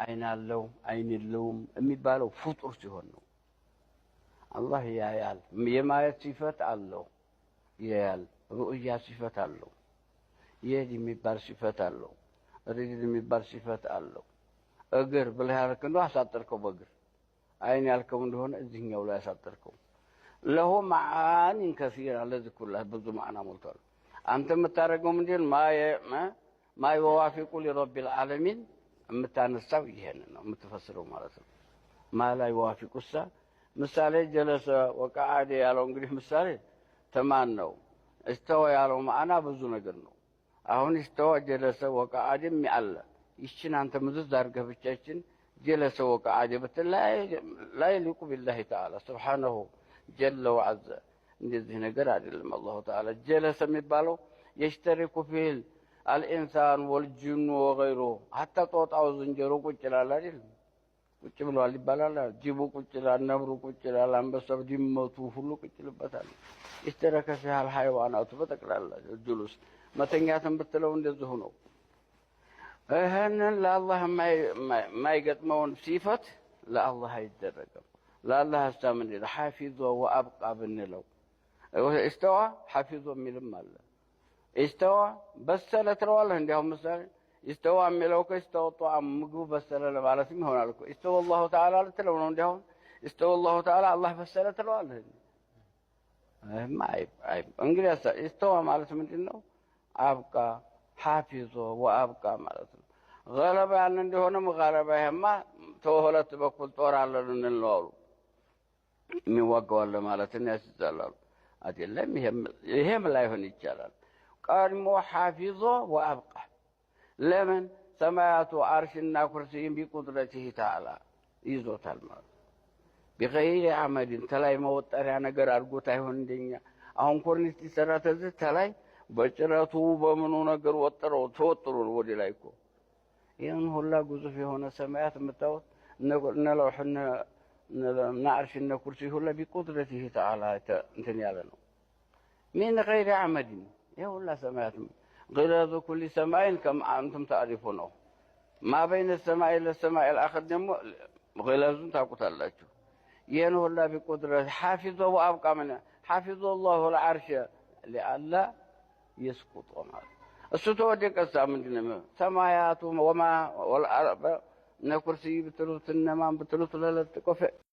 አይን አለው አይን የለውም የሚባለው ፍጡር ሲሆን ነው። አላህ ያያል፣ የማየት ሲፈት አለው፣ ያያል። ሩእያ ሲፈት አለው፣ የድ የሚባል ሲፈት አለው፣ ሪጅል የሚባል ሲፈት አለው። እግር ብለህ ያልከው እንደው አሳጠርከው በእግር አይን ያልከው እንደሆነ እዚህኛው ላይ አሳጠርከው። ለሁ መዓኒን ከሲራ ለዚህ ኩላህ ብዙ ማዕና ሞልቷል። አንተ የምታደርገው ምንድን ማ ይዋፊቁ ሊረቢል ዓለሚን የምታነሳው ይሄን ነው የምትፈስረው ማለት ነው። ማ ላይ ይዋፊቁሳ ምሳሌ ጀለሰ ወቀዓደ ያለው እንግዲህ ምሳሌ ተማን ነው። እስተወ ያለው ማዕና ብዙ ነገር ነው። አሁን እስተወ ጀለሰ ወቀዓደም ያለ ይችን አንተ ምዝዝ አድርገህ ብቻችን ጀለሰ ወቀዓደ ብትል ላይ ሊቁ ቢላሂ ተዓላ ሱብሓነሁ ጀለ ወዐዘ እንደዚህ ነገር አይደለም። አላሁ ተዓላ ጀለሰ የሚባለው የሽተሪኩ ፊል አልኢንሳን ወልጅኑ ወገይሩ ሐታ ጦጣው ዝንጀሮ ቁጭ ይላል አይደል? ቁጭ ብሏል ይባላል። ጅቡ ቁጭ ይላል፣ ነብሩ ቁጭ ይላል፣ አንበሳው ድመቱ ሁሉ ቁጭ ይልበታል። ይሽተረከ ፊል ሐይዋናቱ በጠቅላላ ጁሉስ መተኛትን ብትለው እንደዚሁ ነው። ይህንን ለአላህ የማይገጥመውን ሲፈት ለአላህ አይደረግም። ለአላህ ሀሳብ ምንድን ነው? ሐፊዞ ወአብቃ ብንለው እስተዋ ሐፊዞ የሚልም አለ። እስተዋ በሰለ ትለዋለህ። እንዲያውም ምሳሌ እስተዋ የሚለው ከእስተዋ ጧዕም ምግቡ በሰለ ለማለትም ይሆናል እኮ። እስተዋ አላሁ ተዓላ ልትለው ነው። እንዲያውም እስተዋ አላሁ ተዓላ አላህ በሰለ ትለዋለህ። እንግዲህ እስተዋ ማለት ምንድን ነው? አብቃ ሐፊዞ ወአብቃ ማለት ነው። ገለባ ያልን እንደሆነም ገለባ ይሄማ ተሁለት በኩል ጦር አለን እንለዋሉ የሚዋጋዋለ ማለትን ያስይዛላሉ አይደለም። ይሄም ላይሆን ይቻላል። ቀድሞ ሐፊዞ ወአብቃ ለምን ሰማያቱ አርሽና ኩርሲይን ቢቁድረቲሂ ተዓላ ይዞታል ማለት ቢገይሪ አመድን ተላይ መወጠሪያ ነገር አድርጎት አይሆን እንደኛ አሁን ኮርኒስ ሲሰራ ተዚህ ተላይ በጭረቱ በምኑ ነገር ወጥረው ተወጥሩ ወደ ላይ እኮ ይሄን ሁላ ግዙፍ የሆነ ሰማያት የምታዩት እነ ለውሕና ናዕርሽና ኩርሲ ሁላ ቢቁድረቲሂ ተዓላ እንትን ያለ ነው። ሚን ገይሪ አመድን ይሄ ሁላ ሰማያት غلاظ كل سماء كما أنتم تعرفونه ما بين السماء إلى السماء الآخر دمو غلاظ تاقوت الله ينه الله بقدرة حافظه وأبقى منه حافظ الله العرش لئلا يسقط وما السطوع ديك السامن دينما سمايات وما والأرض نكرسي بتلوت النمام بتلوت للتكفئ